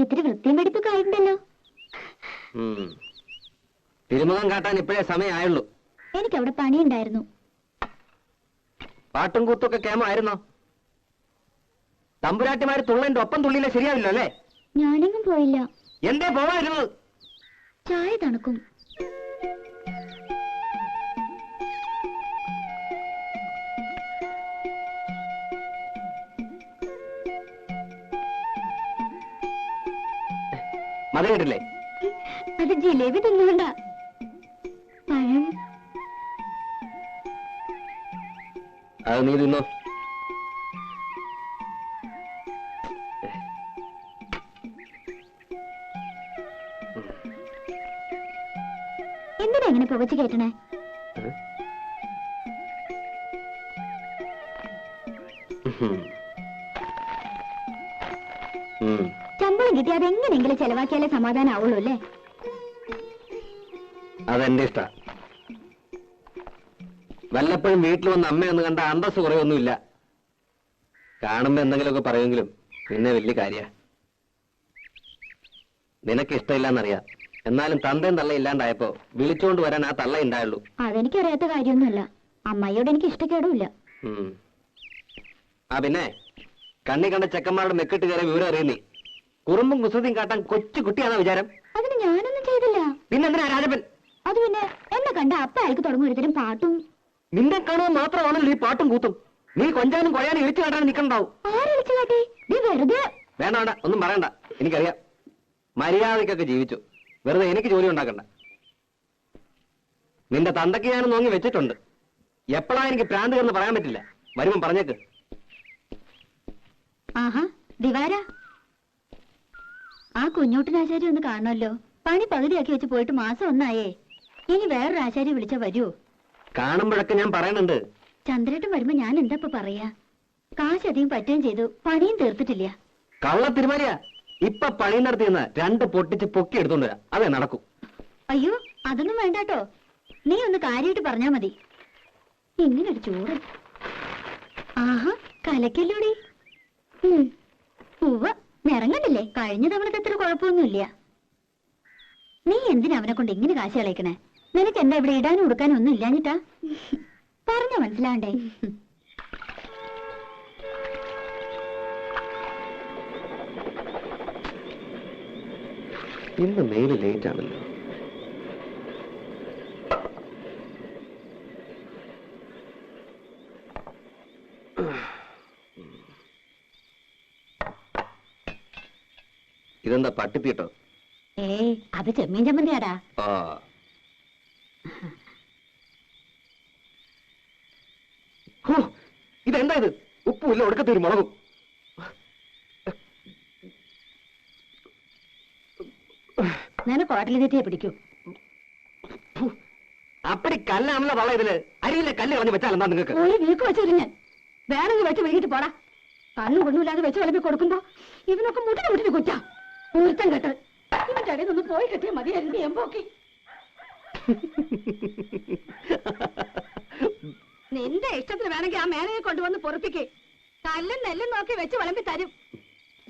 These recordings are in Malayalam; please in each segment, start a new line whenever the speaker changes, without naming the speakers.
ഇത്തിരി വൃത്തിയും വെടിപ്പൊക്കെ ആയിട്ടുണ്ടല്ലോ.
തിരുമുഖം കാട്ടാൻ ഇപ്പോഴേ സമയമായുള്ളൂ.
എനിക്കവിടെ പണിയുണ്ടായിരുന്നു.
പാട്ടും കൂത്തൊക്കെ കേമായിരുന്നോ? തമ്പുരാട്ടിമാര് തുള്ളന്റെ ഒപ്പം തുള്ളിയില്ല ശരിയാവില്ല അല്ലേ?
ഞാനെങ്ങും പോയില്ല.
എന്തേ പോവായിരുന്നത്?
ചായ തണുക്കും.
മതി കേട്ടില്ലേ?
അത് ജിലേബി തിന്നുകൊണ്ട. പഴം
അത് നീ തിന്നോ.
എന്തിനാ ഇങ്ങനെ പുകച്ചു കയറ്റണേ? ശമ്പളം കിട്ടി അതെങ്ങനെങ്കിലും ചെലവാക്കിയാലേ സമാധാനം ആവുള്ളൂ അല്ലേ?
അതെന്റെ ഇഷ്ട. വല്ലപ്പോഴും വീട്ടിൽ വന്ന് അമ്മയൊന്ന് കണ്ട അന്തസ് കുറയൊന്നുമില്ല. കാണുമ്പോ എന്തെങ്കിലുമൊക്കെ പറയുമെങ്കിലും പിന്നെ വലിയ കാര്യ. നിനക്ക് ഇഷ്ടമില്ലെന്നറിയാം. എന്നാലും തന്തയും തള്ള ഇല്ലാണ്ടായപ്പോ വിളിച്ചോണ്ട് വരാൻ ആ തള്ള ഉണ്ടായുള്ളൂ.
അതെനിക്കറിയാത്ത കാര്യമൊന്നുമല്ല. അമ്മയോട് എനിക്ക് ഇഷ്ടക്കേടുമില്ല.
ആ പിന്നെ കണ്ണി കണ്ട ചെക്കന്മാരുടെ മെക്കിട്ട് കയറിയ വിവരം അറിയുന്നേ. കുറുമ്പും കുസൃതിയും കാട്ടാൻ കൊച്ചു കുട്ടിയാണോ വിചാരം?
അതിന് ഞാനൊന്നും ചെയ്തില്ല.
പിന്നെന്തിനാ രാജപ്പൻ?
അത് പിന്നെ എന്നെ കണ്ട അപ്പ അയാൾക്ക് തുടങ്ങും ഒരുത്തരും പാട്ടും.
നിന്നെ കാണുമ്പോൾ മാത്രമാണല്ലോ ഈ പാട്ടും കൂത്തും. നീ കൊഞ്ചാനും കൊഴയാനും ഇളിച്ചു കാട്ടാൻ നിൽക്കണ്ടാവും.
ആരളിച്ചു കാട്ടി? വെറുതെ.
വേണ്ട വേണ്ട, ഒന്നും പറയണ്ട. എനിക്കറിയാം. മര്യാദക്കൊക്കെ ജീവിച്ചു. വെറുതെ എനിക്ക് ജോലി ഉണ്ടാക്കണ്ട. നിന്റെ തന്തയ്ക്ക് ഞാൻ നോങ്ങി വെച്ചിട്ടുണ്ട്. എപ്പോഴാ എനിക്ക് പ്രാന്ത് കയറുന്ന പറയാൻ പറ്റില്ല. വരുമ്പം പറഞ്ഞേക്ക്.
ആഹാ ദിവാര, ആ കുഞ്ഞോട്ടനാശാരി ഒന്ന് കാണണമല്ലോ. പണി പകുതിയാക്കി വെച്ച് പോയിട്ട് മാസം ഒന്നായേ. ഇനി വേറൊരു ആശാരി വിളിച്ചാ വരുമോ?
കാണുമ്പോഴൊക്കെ ഞാൻ പറയുന്നുണ്ട്.
ചന്ദ്രേട്ടൻ വരുമ്പോ ഞാൻ എന്താ പറയാ? കാശ് അധികം പറ്റുകയും ചെയ്തു, പണിയും തീർത്തിട്ടില്ല.
കള്ള തിരുമലയാ. ഇപ്പൊ പണി നടത്തിയെന്ന് 2 പൊട്ടിച്ച് പൊക്കി എടുത്തോണ്ട് വരാം. അതേ നടക്കൂ.
അയ്യോ അതൊന്നും വേണ്ടാട്ടോ. നീ ഒന്ന് കാര്യമായിട്ട് പറഞ്ഞാ മതി. ഇങ്ങനൊരു ചൂട്. ആഹാ കലക്കല്ലോടി. ഉവ്വ നിറങ്ങണ്ടില്ലേ? കഴിഞ്ഞ തവണത്തെ അത്ര കുഴപ്പമൊന്നുമില്ല. നീ എന്തിനാ അവനെ കൊണ്ട് ഇങ്ങനെ കാശ് കളയിക്കണേ? നിനക്ക് എന്താ ഇവിടെ ഇടാനും ഉടുക്കാനും ഒന്നും ഇല്ലാഞ്ഞിട്ടാ? പറഞ്ഞ മനസ്സിലാണ്ടേ?
ഇന്ന് മെയില് ലേറ്റ് ആണല്ലോ. ഇതെന്താ പട്ടിത്തീട്ടോ?
അത് ചെമ്മീൻ ചമ്മന്തിയാടാ.
ഇതെന്താ ഇത്? ഉപ്പുമില്ല, ഒടുക്കത്തൊരു മുളകും.
നിനക്ക് ഹോട്ടലിൽ തെറ്റിയെ പിടിക്കൂ.
അപ്പടി കല്ലാണല്ലോ തള്ള. ഇതില് അരിയിലെ കല്ല് കളഞ്ഞ് വെച്ചാൽ എന്താ നിങ്ങൾക്ക്?
ഒരു വീക്ക് വെച്ചു ഞാൻ വേണമെങ്കിൽ വെച്ച് വൈകിട്ട് പോടാ. കണ്ണും കൊണ്ടുമില്ലാതെ വെച്ച് വിളമ്പി കൊടുക്കുമ്പോ ഇവനൊക്കെ മുട്ടിന് കുറ്റാ. ഊർത്തം കെട്ട് ഇവന്റെ ഇടയിൽ നിന്ന് പോയി കെട്ടിയ മതിയായിരുന്നു എമ്പോക്കി. നിന്റെ ഇഷ്ടത്തിന് വേണമെങ്കിൽ ആ മേനയെ കൊണ്ടുവന്ന് പൊറപ്പിക്കേ. കല്ലും നെല്ലും നോക്കി വെച്ച് വിളമ്പി തരും.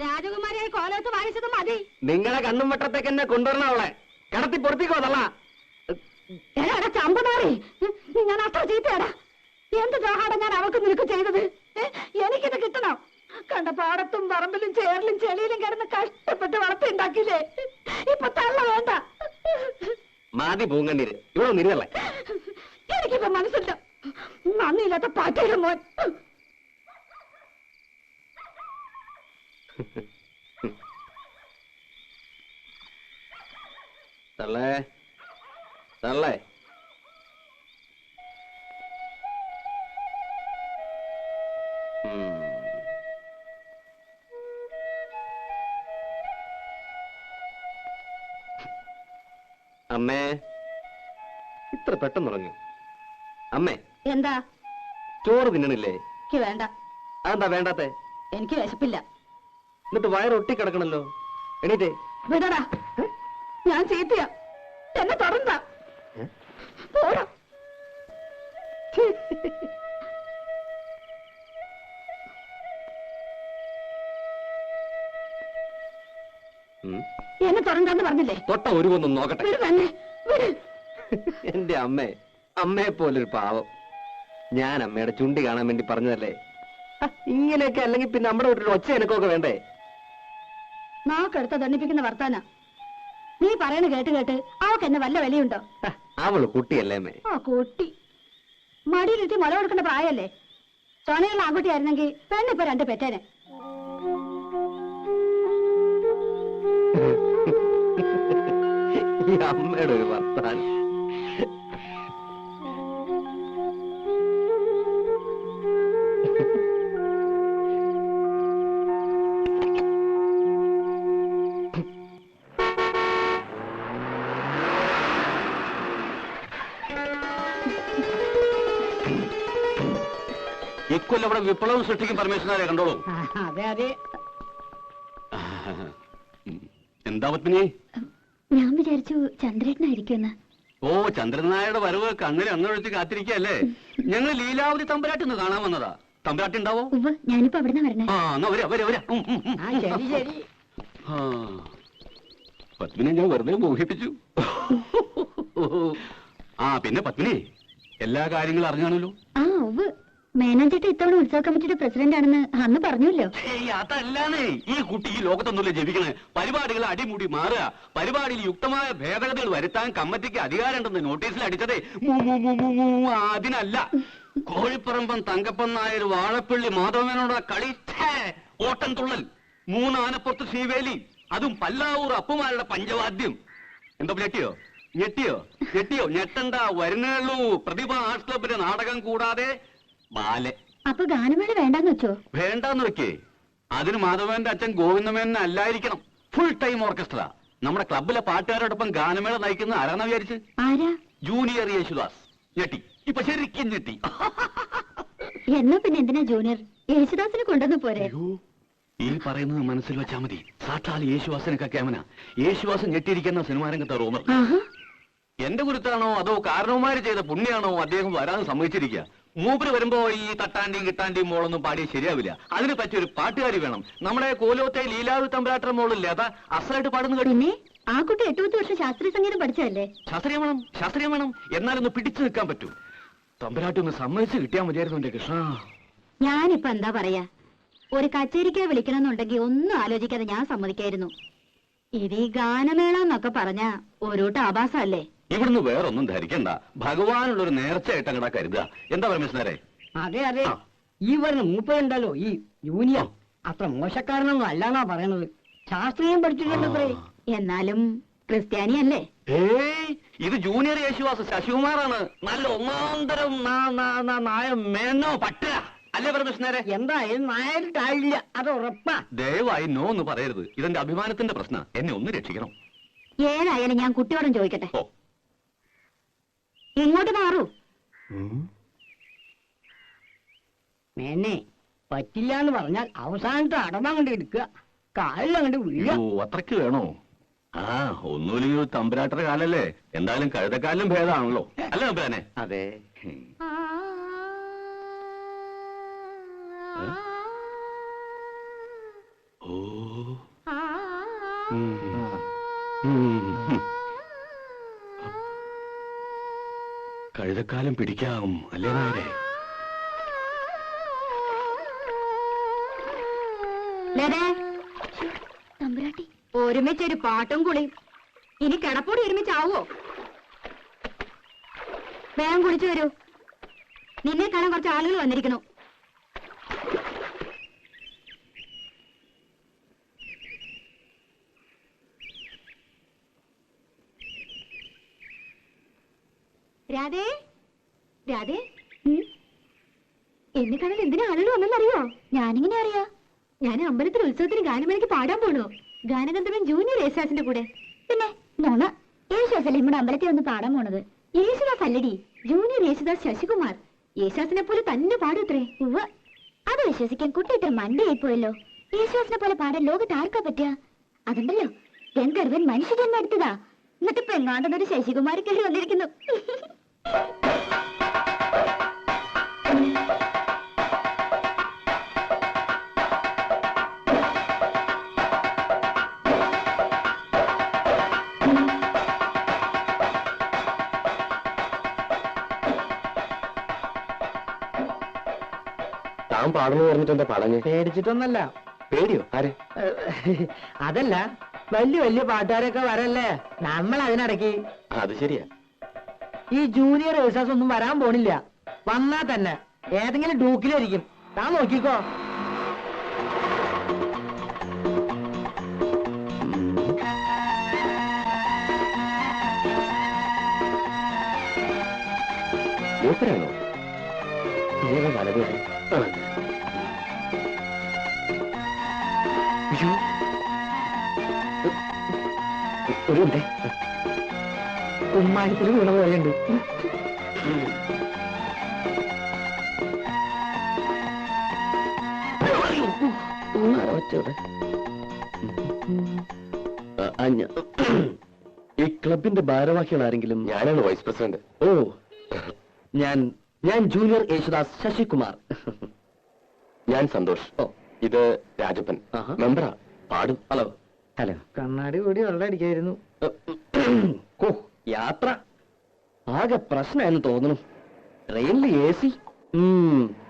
രാജകുമാരിയെ കോലത്ത് വാങ്ങിച്ചത് മതി.
നിങ്ങളെ കണ്ണും വട്ടത്തേക്ക് എന്നെ കൊണ്ടുവരണ അവളെ കിടത്തി പൊറപ്പിക്കോ തള്ള.
എടാ ചമ്പനാറി, ഞാൻ അത്ര ചീത്തയാടാ. എന്ത് ദ്രോഹാടാ ഞാൻ അവൾക്ക് നിനക്ക് ചെയ്തത്? എനിക്കിത് കിട്ടണം. കണ്ട പാടത്തും പറമ്പിലും ചേറിലും ചെളിയിലും കിടന്ന് കഷ്ടപ്പെട്ട് വളർത്തിണ്ടാക്കിയില്ലേ? ഇപ്പൊ തള്ള വേണ്ട.
മാതി പൂങ്കണ്ണീര് ഇവിടെ നിരുതല്ലേ?
എനിക്കിപ്പോ മനസ്സില്ല. നന്ദിയില്ലാത്ത പാറ്റയുടെ മോൻ.
തള്ളേ തള്ളേ, അമ്മേ ഇത്ര പെട്ടെന്ന് തുടങ്ങി? അമ്മേ
എന്താ?
ചോറ് തിന്നണില്ലേ?
എനിക്ക് വേണ്ട.
അതെന്താ വേണ്ടാത്തെ?
എനിക്ക് വിശപ്പില്ല.
എന്നിട്ട് വയറൊട്ടി കിടക്കണല്ലോ. എണീറ്റേ.
വിടടാ, ഞാൻ ചീത്തയാ. എന്നെ തുടർന്ന പോടാ. എന്നെ തുറന്നു പറഞ്ഞില്ലേ?
തൊട്ട ഒരുവൊന്നും നോക്കട്ടെ.
വിട് തന്നെ, വിട്.
എന്റെ അമ്മയെ പോലൊരു പാവം. ഞാൻ അമ്മയുടെ ചുണ്ടി കാണാൻ വേണ്ടി പറഞ്ഞതല്ലേ. ഇങ്ങനെയൊക്കെ അല്ലെങ്കിൽ പിന്നെ നമ്മുടെ വീട്ടിൽ ഒച്ച എനക്കൊക്കെ വേണ്ടേ?
നാക്കെടുത്ത ദണ്ണിപ്പിക്കുന്ന വർത്താന നീ പറയണ കേട്ട് കേട്ട് അവക്ക് എന്നെ വല്ല വിലയുണ്ടോ?
അവള് കുട്ടിയല്ലേ അമ്മേ.
ആ കുട്ടി മടിയിലിട്ട് മുല കൊടുക്കേണ്ട പ്രായല്ലേ? ചൊനയുള്ള ആൺകുട്ടിയായിരുന്നെങ്കിൽ പെണ്ണിപ്പോ 2 പെറ്റേനെ.
ഈ അമ്മയുടെ ഒരു വർത്താനം.
ഇക്കൊല്ലം ഇവിടെ വിപ്ലവം സൃഷ്ടിക്കും പരമേശ്വരനെ കണ്ടോളൂ.
അതെ അതെ.
എന്താ പത്മിനി?
ഞാൻ വിചാരിച്ചു ചന്ദ്രേട്ടനായിരിക്കുമെന്ന്.
ഓ, ചന്ദ്രനായുടെ വരവ് കണ്ണിൽ അന്നൊഴിച്ച് കാത്തിരിക്കല്ലേ? ഞങ്ങൾ ലീലാവതി തമ്പുരാട്ടി ഒന്ന് കാണാൻ വന്നതാ. തമ്പുരാട്ടി ഉണ്ടാവോ?
ഞാനിപ്പോ അവിടുന്ന് വരണേ.
ആ, എന്നാ വരാ വരാ വരാ.
ശരി ശരി.
പത്മിനെ ഞാൻ വെറുതെ മോഹിപ്പിച്ചു. ആ, പിന്നെ പത്മിനി എല്ലാ കാര്യങ്ങളും അറിഞ്ഞാണല്ലോ.
മേനോൻചേട്ടൻ ഇത്തവണ ഉത്സവ കമ്മിറ്റിയുടെ പ്രസിഡന്റ് ആണെന്ന് അന്ന് പറഞ്ഞല്ലോ.
അതല്ലാന്നേ, ഈ കുട്ടി ഈ ലോകത്തൊന്നുമില്ല ജപിക്കണേ. പരിപാടികൾ അടിമുടി മാറുക, പരിപാടിയിൽ യുക്തമായ ഭേദഗതികൾ വരുത്താൻ കമ്മിറ്റിക്ക് അധികാരമുണ്ടെന്ന് നോട്ടീസിൽ അടിച്ചതേ അതിനല്ല. കോഴിപ്പറമ്പൻ തങ്കപ്പൻ നായർ വാഴപ്പള്ളി മാധവനോടുള്ള കളി, ഓട്ടം തുള്ളൽ, 3 ആനപ്പുറത്ത് ശ്രീവേലി, അതും പല്ലാവൂർ അപ്പുമാരുടെ പഞ്ചവാദ്യം. എന്താ ഞെട്ടിയോ? ഞെട്ടിയോ? ഞെട്ടിയോ? ഞെട്ടണ്ട, വരുന്നുള്ളൂ. പ്രതിഭ ആർട്സ് ക്ലബിന്റെ നാടകം കൂടാതെ ബാലെ.
അപ്പൊ ഗാനമേള വേണ്ടെന്ന് വെച്ചോ?
വേണ്ടെന്ന് വെക്കേ. അതിന് മാധവന്റെ അച്ഛൻ ഗോവിന്ദമേനൻ അല്ലായിരിക്കണം. Full time orchestra. നമ്മുടെ ക്ലബിലെ പാട്ടുകാരോടൊപ്പം ഗാനമേള നയിക്കുന്ന ആരാണെന്ന് വിചാരിച്ച്?
ആരാ?
ജൂനിയർ യേശുദാസ്. ഞെട്ടി, ഇപ്പൊ ശരിക്കും ഞെട്ടി.
എന്നാ പിന്നെ എന്തിനാ ജൂനിയർ? യേശുദാസിനെ കൊണ്ടുവന്ന് പോരെ?
ഈ പറയുന്നത് മനസ്സിൽ വെച്ചാ മതി. സാക്ഷാൽ യേശുദാസിനൊക്കെ ക്യാമന. യേശുദാസ് ഞെട്ടിയിരിക്കുന്ന സിനിമാരംഗത്തെ റൂമർ. എന്റെ കുരുത്താണോ അതോ കാരണവന്മാര് ചെയ്ത പുണ്യാണോ അദ്ദേഹം വരാൻ സമ്മതിച്ചിരിക്കുക. മൂപ്പര് വരുമ്പോ ഈ തട്ടാണ്ടിയും കിട്ടാണ്ടിയും മോളൊന്നും പാടിയ ശരിയാവില്ല. അതിന് പറ്റിയൊരു പാട്ടുകാരി വേണം. നമ്മുടെ കോലോത്തെ ലീലാവതി തമ്പുരാട്ട മോളില്ലേ, അതാ അസലായിട്ട് പാടുന്നു കേട്ടു.
പിന്നെ ആ കുട്ടി 8 വർഷം ശാസ്ത്രീയ സംഗീതം പഠിച്ചതല്ലേ?
ശാസ്ത്രീയം വേണം. എന്നാലൊന്ന് പിടിച്ചു നിൽക്കാൻ പറ്റൂ. തമ്പുരാട്ടി ഒന്ന് സമ്മതിച്ച് കിട്ടിയാൽ മതിയായിരുന്നു എന്റെ കൃഷ്ണ.
ഞാനിപ്പോ എന്താ പറയാ, ഒരു കച്ചേരിക്ക് വിളിക്കണമെന്നുണ്ടെങ്കിൽ ഒന്നും ആലോചിക്കാതെ ഞാൻ സമ്മതിക്കായിരുന്നു. ഇത് ഈ ഗാനമേള എന്നൊക്കെ പറഞ്ഞ ഒരുട്ട് ആഭാസല്ലേ?
ഇവിടുന്ന് വേറൊന്നും ധരിക്കണ്ട. ഭഗവാനുള്ള ഒരു നേർച്ചയായിട്ട് അങ്ങടാ കരുതുക. എന്താ പരമേശ്വരേ?
അതെ അതെ, ഈ വരുന്ന മൂപ്പരുണ്ടല്ലോ ഈ ജൂനിയർ, അത്ര മോശക്കാരനൊന്നും അല്ലാന്നാ പറയണത്. ശാസ്ത്രീയം പഠിച്ചിട്ടുണ്ടത്രേ.
എന്നാലും ക്രിസ്ത്യാനിയല്ലേ?
ഏയ്, ഇത് ജൂനിയർ യേശുദാസ് ശശികുമാറാണ്. നല്ല ഒന്നാന്തരം നായ മേനോ പട്ടുക അല്ലേ പരമേശ്വരേ?
എന്തായാലും നായരിട്ടായില്ല, അത് ഉറപ്പാ.
ദയവായി നോ എന്ന് പറയരുത്. ഇതെന്റെ അഭിമാനത്തിന്റെ പ്രശ്നം. എന്നെ ഒന്ന് രക്ഷിക്കണം.
ഏതായാലും ഞാൻ കുട്ടിയോടും ചോദിക്കട്ടെ. ഇങ്ങോട്ട് മാറൂ.
മേനെ പറ്റില്ല എന്ന് പറഞ്ഞാൽ അവസാനത്തെ അടമങ്ങണ്ട് എടുക്കുക, കാലിലങ്ങണ്ട് വീഴുക.
അത്രയ്ക്ക് വേണോ? ആ, ഒന്നുമില്ലെങ്കിൽ തമ്പുരാട്ടരുടെ കാലല്ലേ. എന്തായാലും കഴുതക്കാലിലും ഭേദമാണല്ലോ അല്ലേ തമ്പുരാനെ?
അതെ.
ഓ, കഴുതക്കാലം പിടിക്കാം അല്ലേ നായരെ?
തമ്പുരാട്ടി, ഒരുമിച്ചൊരു പാട്ടും കുളിയും. ഇനി കിടപ്പോടി ഒരുമിച്ചാവോ? വേഗം കുളിച്ചു വരൂ. നിന്നെ കാണാൻ കുറച്ച് ആളുകൾ വന്നിരിക്കണു. രാധേ, രാധേ, എന്നെ കാണാൻ എന്തിനാ ആളുകൾ വന്നെന്നറിയോ? ഞാനിങ്ങനെ അറിയാ. ഞാൻ അമ്പലത്തിൽ ഉത്സവത്തിന് ഗാനമേളയ്ക്ക് പാടാൻ പോണു. ഗാനഗന്ധർവൻ ജൂനിയർ യേശുദാസിന്റെ കൂടെ. പിന്നെ നോണ, യേശുദാസല്ലേ നമ്മുടെ അമ്പലത്തിൽ വന്ന് പാടാൻ പോണത്? യേശുദാസ് അല്ലടി, ജൂനിയർ യേശുദാസ് ശശികുമാർ. യേശുദാസിനെ പോലെ തന്നെ പാടൂത്രേ. ഉവ്വ, അത് വിശ്വസിക്കാൻ കുട്ടി ഇത്ര മണ്ടയായി പോയല്ലോ. യേശുദാസിനെ പോലെ പാടാൻ ലോകത്ത് ആർക്കാ പറ്റുക? അതുണ്ടല്ലോ, ഗന്ധർവൻ മനുഷ്യജന്മം എടുത്തതാ. എന്നിട്ടിപ്പോ എങ്ങാണ്ടെന്നൊരു ശശികുമാരി കയറി വന്നിരിക്കുന്നു.
പാടുന്നു പറഞ്ഞിട്ട് എന്താ പാടാഞ്ഞ്?
പേടിച്ചിട്ടൊന്നല്ല.
പേടിയോ? ആരെ?
അതല്ല, വലിയ വലിയ പാട്ടുകാരൊക്കെ വരല്ലേ, നമ്മൾ അതിനിടയ്ക്ക്.
അത് ശരിയാ.
ഈ ജൂനിയർ റിഹേഴ്സൽസ് ഒന്നും വരാൻ പോണില്ല. വന്നാ തന്നെ ഏതെങ്കിലും ഡൂക്കിലായിരിക്കും. താൻ നോക്കിക്കോ.
മൂപ്പരാണോ? ഇതേതാ വലതുവരെ? ഒരു മിനിറ്റ്.
കുമ്മായത്തിൽ വീണ പോലെയുണ്ട്.
ഈ ക്ലബിന്റെ ഭാരവാഹികൾ ആരെങ്കിലും? ഞാനാണ് വൈസ് പ്രസിഡന്റ്. ഓ, ഞാൻ ജൂനിയർ യേശുദാസ് ശശികുമാർ. ഞാൻ സന്തോഷ്. ഓ, ഇത് രാജപ്പൻ, മെമ്പറാ, പാടും. ഹലോ. ഹലോ.
കണ്ണാടി കൂടി വെള്ളം അടിക്കായിരുന്നു.
യാത്ര ആകെ പ്രശ്നമായെന്ന് തോന്നുന്നു. ട്രെയിനിൽ AC,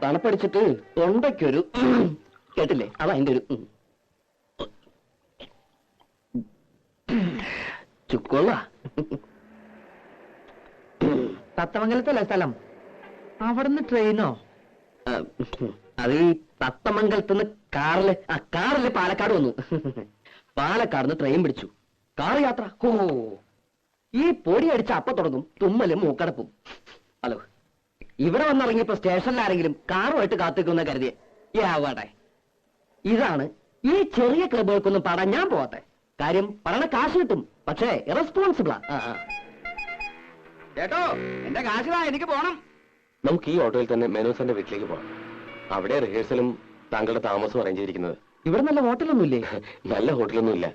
തണുപ്പടിച്ചിട്ട് തൊണ്ടയ്ക്കൊരു കേട്ടില്ലേ, അതാ അതിന്റെ ഒരു ചുക്കൊള്ള.
തത്തമംഗലത്തല്ലേ സ്ഥലം? അവിടുന്ന് ട്രെയിനോ?
അത് ഈ തത്തമംഗലത്തുനിന്ന് കാറില് പാലക്കാട് വന്നു. പാലക്കാട് ട്രെയിൻ പിടിച്ചു. കാർ യാത്ര. ഓ, ഈ പൊടി അടിച്ച അപ്പ തുടങ്ങും തുമ്മലും മൂക്കടപ്പും. ഹലോ, ഇവിടെ വന്നിറങ്ങിയപ്പോ സ്റ്റേഷനിൽ ആരെങ്കിലും കാറുമായിട്ട് കാത്തിക്കുന്ന കരുതിയെ ആവാട്ടെ. ഇതാണ് ഈ ചെറിയ ക്ലബുകൾക്കൊന്നും പാടാൻ ഞാൻ പോവാത്തെ. കാര്യം പറയണ കാശ് കിട്ടും, പക്ഷേ ഇറസ്പോൺസിബിളാ.
ചേട്ടോ, എന്റെ കാശിതാ, എനിക്ക് പോണം.
നമുക്ക് ഈ ഓട്ടോയിൽ തന്നെ മേനോസന്റെ വീട്ടിലേക്ക് പോകാം. അവിടെ റിഹേഴ്സലും താങ്കളുടെ താമസവും അറേഞ്ച് ചെയ്തിരിക്കുന്നത്. ഇവിടെ നല്ല ഹോട്ടലൊന്നുമില്ലേ? നല്ല ഹോട്ടലൊന്നുമില്ല.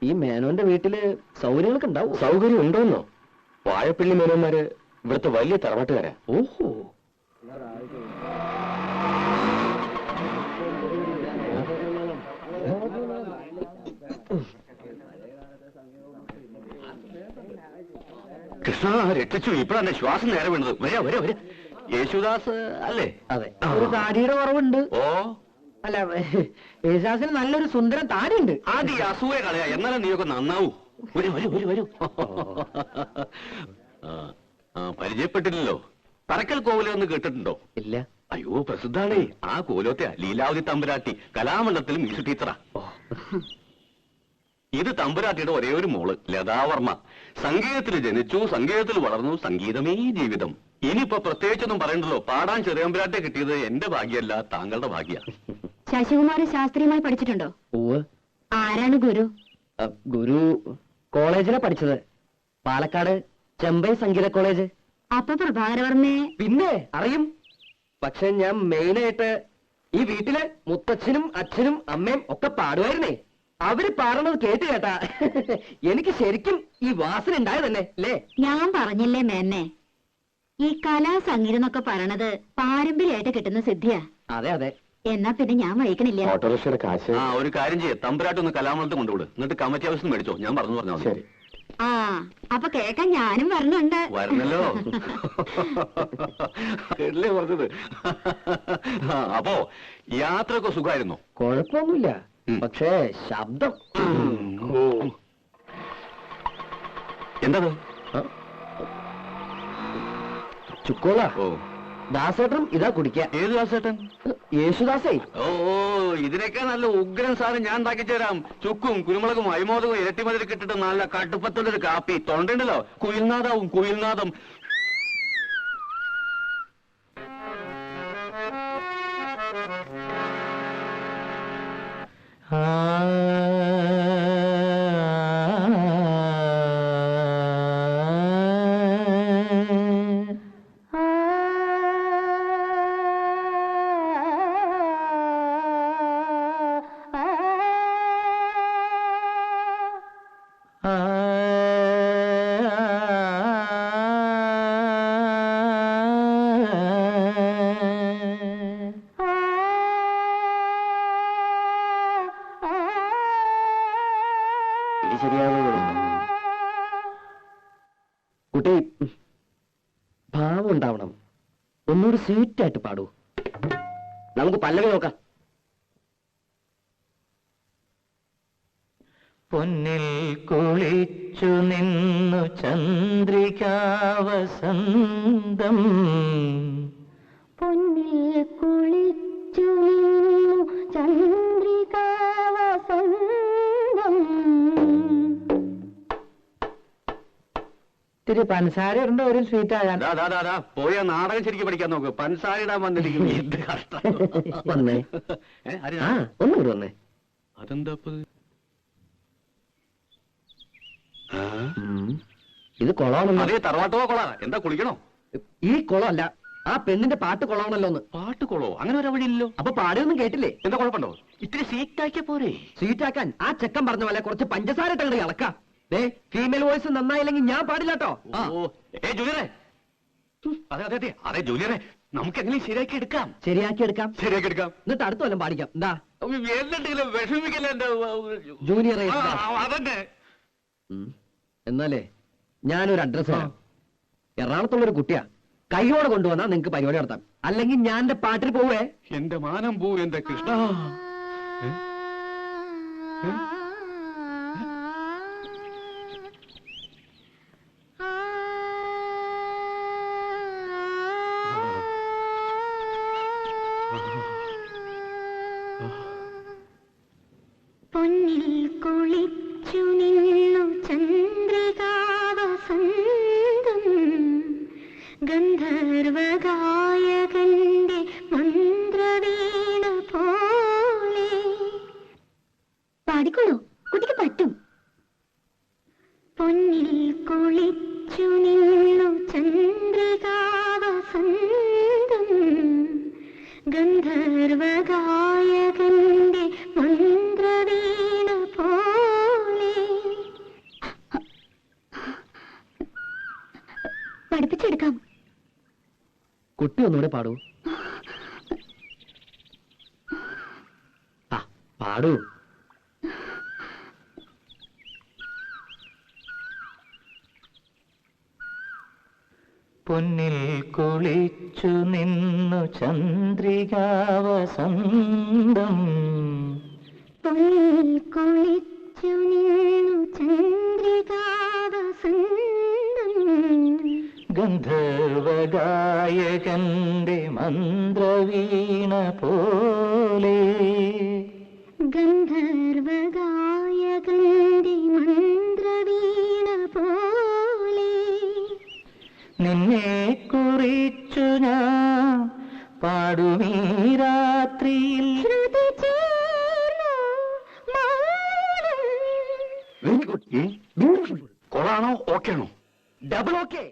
ഈ മേനോന്റെ വീട്ടില് സൗകര്യങ്ങളൊക്കെ ഉണ്ടാവും. സൗകര്യം ഉണ്ടോന്നോ? വാഴപ്പള്ളി മേനോന്മാര് ഇവിടുത്തെ വലിയ തറവാട്ടുകാരാ. ഓഹോ.
കൃഷ്ണ രക്ഷിച്ചു. ഇപ്പഴാണ് ശ്വാസം നേരെ വീണത്. വരെ യേശുദാസ് അല്ലേ?
അതെ.
ഒരു താടിയുടെ കുറവുണ്ട്.
ഓ,
അല്ല, യേശുദാസിന് നല്ലൊരു സുന്ദരം താടിയുണ്ട്.
ആദ്യ അസൂയ കളയാ, എന്നാലും നീയൊക്കെ നന്നാവൂ. വരൂ. പരിചയപ്പെട്ടില്ലല്ലോ. പറക്കൽ കോവിലൊന്ന് കേട്ടിട്ടുണ്ടോ?
ഇല്ല.
അയ്യോ, പ്രസിദ്ധാണേ. ആ കോലോത്തെ ലീലാവതി തമ്പുരാട്ടി കലാമണ്ഡലത്തിലും മ്യൂസിക് ടീച്ചറാ. ഇത് തമ്പുരാട്ടിയുടെ ഒരേ ഒരു മോള് ലതാവർമ്മ. സംഗീതത്തിൽ ജനിച്ചു, സംഗീതത്തിൽ വളർന്നു, സംഗീതമേ ജീവിതം. ഇനിയിപ്പോ പ്രത്യേകിച്ചൊന്നും പറയണ്ടല്ലോ. പാടാൻ ചെറിയമ്പുരാട്ടെ കിട്ടിയത് എന്റെ ഭാഗ്യമല്ല, താങ്കളുടെ ഭാഗ്യ.
ശശികുമാർ ശാസ്ത്രീയമായി പഠിച്ചിട്ടുണ്ടോ? ആരാണ് ഗുരു?
ഗുരു കോളേജിലാ പഠിച്ചത്. പാലക്കാട് ചെമ്പൈ സംഗീത കോളേജ്.
അപ്പൊ പ്രഭാകരവർമ്മയെ
പിന്നെ അറിയും. പക്ഷെ ഞാൻ മെയിനായിട്ട് ഈ വീട്ടിലെ മുത്തച്ഛനും അച്ഛനും അമ്മയും ഒക്കെ പാടുമായിരുന്നേ. അവര് പാടണത് കേട്ടാ എനിക്ക് ശരിക്കും ഈ വാസന ഉണ്ടായത് തന്നെ അല്ലേ?
ഞാൻ പറഞ്ഞില്ലേ മേന്നെ, ഈ കലാ സംഗീതം എന്നൊക്കെ പറയണത് പാരമ്പര്യമായിട്ട് കിട്ടുന്ന സിദ്ധിയാ.
അതെ.
എന്നാ പിന്നെ ഞാൻ വഹിക്കണില്ല.
ഓട്ടോറിക്ഷയുടെ കാശ്.
ഒരു കാര്യം ചെയ്യേ, തമ്പുരാട്ടൊന്ന് കലാമണ്ഡലത്തിൽ കൊണ്ടുവിട്. എന്നിട്ട് കമ്മിറ്റി ഹൗസിൽ മേടിച്ചോ. ഞാൻ പറഞ്ഞാൽ
ശരി.
അപ്പൊ കേൾക്കാൻ ഞാനും വരണുണ്ട്.
വരണല്ലോ. കേട്ടില്ലേ പറഞ്ഞത്? അപ്പോ യാത്രയൊക്കെ സുഖമായിരുന്നോ?
കുഴപ്പമൊന്നുമില്ല, പക്ഷേ ശബ്ദം.
എന്തത്?
ചുക്കോള.
ഓ,
ദാസേട്ടൻ ഇതാ കുടിക്ക.
ഏത് ദാസേട്ടൻ?
യേശുദാസേ.
ഓ, ഇതിനൊക്കെ നല്ല ഉഗ്രൻ സാധനം ഞാൻ ഉണ്ടാക്കി തരാം. ചുക്കും കുരുമുളകും അരിമോദകവും ഇരട്ടിമതിലൊക്കെ ഇട്ടിട്ട് നല്ല കടുപ്പത്തുള്ളൊരു കാപ്പി. തൊണ്ടുണ്ടല്ലോ, കുയിൽനാദം.
കുട്ടി, ഭാവം ഉണ്ടാവണം. ഒന്നുകൂടി സ്വീറ്റായിട്ട് പാടൂ. നമുക്ക് പല്ലവി നോക്കാം.
പൊന്നിൽ കുളിച്ചു നിന്നു ചന്ദ്രികാവസന്തം,
പൊന്നിൽ കുളിച്ചു നിന്നു ചന്ദ്രികാവസന്തം.
ഇത്തിരി പഞ്ചസാര ഇടേണ്ട ഒരു സ്വീറ്റ് ആകാൻ.
പോയ നാടകം ശരിക്കും പഠിക്കാൻ നോക്ക്. പഞ്ചസാര ഇടാൻ വന്നിരിക്കുന്നു. എന്ത് കഷ്ടം.
വന്നേ. ആ ഒന്നുകൂടി വന്നേ.
അതെന്താ
ഇത് കൊളമാണല്ലോ.
അതേ തറവാട്ടോ കൊള. എന്താ കുളിക്കണോ?
ഈ കൊളമല്ല, ആ പെണ്ണിന്റെ പാട്ട് കൊളമാണല്ലോ ഒന്ന്.
പാട്ട് കൊളോ? അങ്ങനെ ഒരു വഴിയില്ലല്ലോ.
അപ്പൊ പാടിയൊന്നും കേട്ടില്ലേ?
എന്താ കുഴപ്പമുണ്ടോ? ഇത്തിരി സീറ്റാക്കിയ പോരെ.
സ്വീറ്റാക്കാൻ ആ ചെക്കൻ പറഞ്ഞ പോലെ കുറച്ച് പഞ്ചസാര ഇട്ടങ്ങട് ഇളക്കാം. ഫീമെയിൽ വോയിസ് നന്നായില്ലെങ്കിൽ ഞാൻ പാടില്ലാട്ടോ.
ജൂലിയറെ, അതെ അതെ അതെ അതെ ജൂലിയറെ, നമുക്ക് എങ്ങനെ ശരിയാക്കി എടുക്കാം.
ശരിയാക്കി എടുക്കാം.
എന്നിട്ട്
അടുത്ത കൊല്ലം പാടിക്കാം. എന്താ
എന്തെങ്കിലും വിഷമിക്കല്ലേ എന്റെ
ജൂനിയർ?
അതന്നെ.
എന്നാലേ ഞാനൊരു അഡ്രസ് തരാം. എറണാകുളത്തുള്ളൊരു കുട്ടിയാ. കൈയോടെ കൊണ്ടുവന്നാ നിങ്ങക്ക് പരിപാടി നടത്താം. അല്ലെങ്കിൽ ഞാൻ എന്റെ പാട്ടിൽ പോവേ.
എന്റെ മാനം പോ എന്റെ കൃഷ്ണ.
പൊന്നിൽ കുളിച്ചു നിന്നു ചന്ദ്രികാവസന്തം, ഗന്ധർവഗായകന്റെ മന്ത്രവീണ പോലെ. പാടിക്കോളൂ, കുട്ടിക്ക് പറ്റും. പൊന്നിൽ കുളിച്ചു നിന്നു ചന്ദ്രികാവസന്തം, ഗന്ധർവഗായകന്റെ മന്ത്രവീണ പോലെ. പഠിപ്പിച്ചെടുക്കാം.
കുട്ടി ഒന്നുകൂടെ പാടൂ. ആ പാടൂ.
പൊന്നിൽ കുളിച്ചു നിന്നു ചന്ദ്രികാവസന്തം,
പൊന്നിൽ കുളിച്ചു നിന്നു ചന്ദ്രികാവസന്തം,
ഗന്ധർവഗായകന്റെ മന്ത്രവീണ പോലെ.
ഗന്ധർവഗായകന്റെ മന്ത്രവീണ പോലെ.
നിന്നെ കുറിച്ചു ഞാൻ പാടുമീ രാത്രിയിൽ.
ശ്രുതി ചേർന്നു മൗനം.
Very good. കൊളാണോ? ഓക്കെ ആണോ?
Double okay.